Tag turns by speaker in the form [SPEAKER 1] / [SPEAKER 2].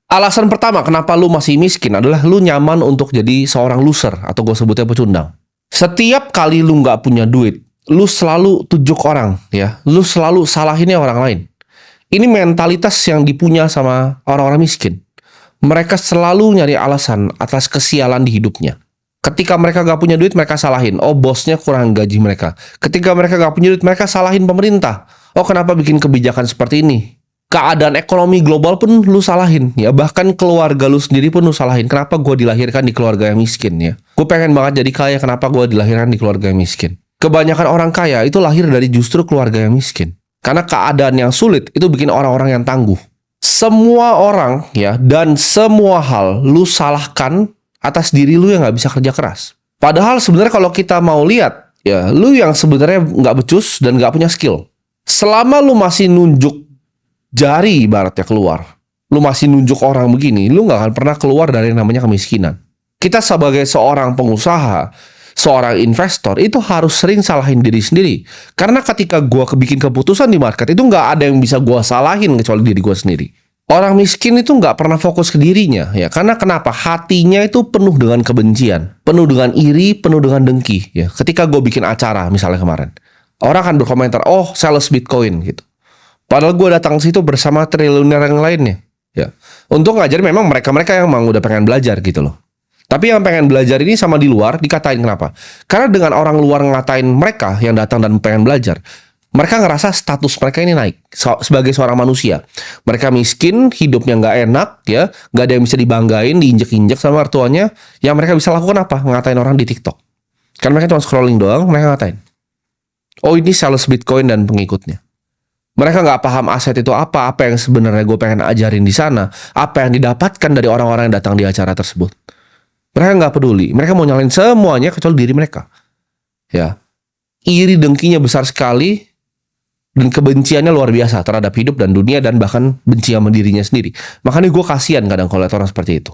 [SPEAKER 1] Alasan pertama kenapa lu masih miskin adalah lu nyaman untuk jadi seorang loser atau gue sebutnya pecundang. Setiap kali lu nggak punya duit, lu selalu tujuk orang, ya. Lu selalu salahinnya orang lain. Ini mentalitas yang dipunya sama orang-orang miskin. Mereka selalu nyari alasan atas kesialan di hidupnya. Ketika mereka nggak punya duit, mereka salahin. Oh, bosnya kurang gaji mereka. Ketika mereka nggak punya duit, mereka salahin pemerintah. Oh, kenapa bikin kebijakan seperti ini? Keadaan ekonomi global pun lu salahin, ya. Bahkan keluarga lu sendiri pun lu salahin. Kenapa gue dilahirkan di keluarga yang miskin, ya? Gue pengen banget jadi kaya, kenapa gue dilahirkan di keluarga yang miskin? Kebanyakan orang kaya itu lahir dari justru keluarga yang miskin. Karena keadaan yang sulit itu bikin orang-orang yang tangguh. Semua orang, ya, dan semua hal lu salahkan atas diri lu yang nggak bisa kerja keras. Padahal sebenarnya kalau kita mau lihat, ya, lu yang sebenarnya nggak becus dan nggak punya skill. Selama lu masih nunjuk jari ibaratnya keluar, lu masih nunjuk orang begini, lu nggak akan pernah keluar dari yang namanya kemiskinan. Kita sebagai seorang pengusaha, seorang investor, itu harus sering salahin diri sendiri. Karena ketika gua bikin keputusan di market, itu nggak ada yang bisa gua salahin kecuali diri gua sendiri. Orang miskin itu nggak pernah fokus ke dirinya, ya. Karena kenapa? Hatinya itu penuh dengan kebencian, penuh dengan iri, penuh dengan dengki, ya. Ketika gue bikin acara, misalnya kemarin, orang akan berkomentar, oh, sales Bitcoin, gitu. Padahal gue datang ke situ bersama triliuner yang lainnya, ya. Untuk ngajarin memang mereka-mereka yang emang udah pengen belajar gitu loh. Tapi yang pengen belajar ini sama di luar dikatain kenapa? Karena dengan orang luar ngatain mereka yang datang dan pengen belajar, mereka ngerasa status mereka ini naik sebagai seorang manusia. Mereka miskin, hidupnya nggak enak, ya, nggak ada yang bisa dibanggain, diinjek-injek sama mertuanya. Yang mereka bisa lakukan apa? Ngatain orang di TikTok. Karena mereka cuma scrolling doang, mereka ngatain. Oh, ini sales Bitcoin dan pengikutnya. Mereka nggak paham aset itu apa yang sebenarnya gue pengen ajarin di sana, apa yang didapatkan dari orang-orang yang datang di acara tersebut. Mereka nggak peduli, mereka mau nyalain semuanya kecuali diri mereka. Ya, iri dengkinya besar sekali dan kebenciannya luar biasa terhadap hidup dan dunia dan bahkan benci sama dirinya sendiri. Makanya gue kasihan kadang kalau lihat orang seperti itu.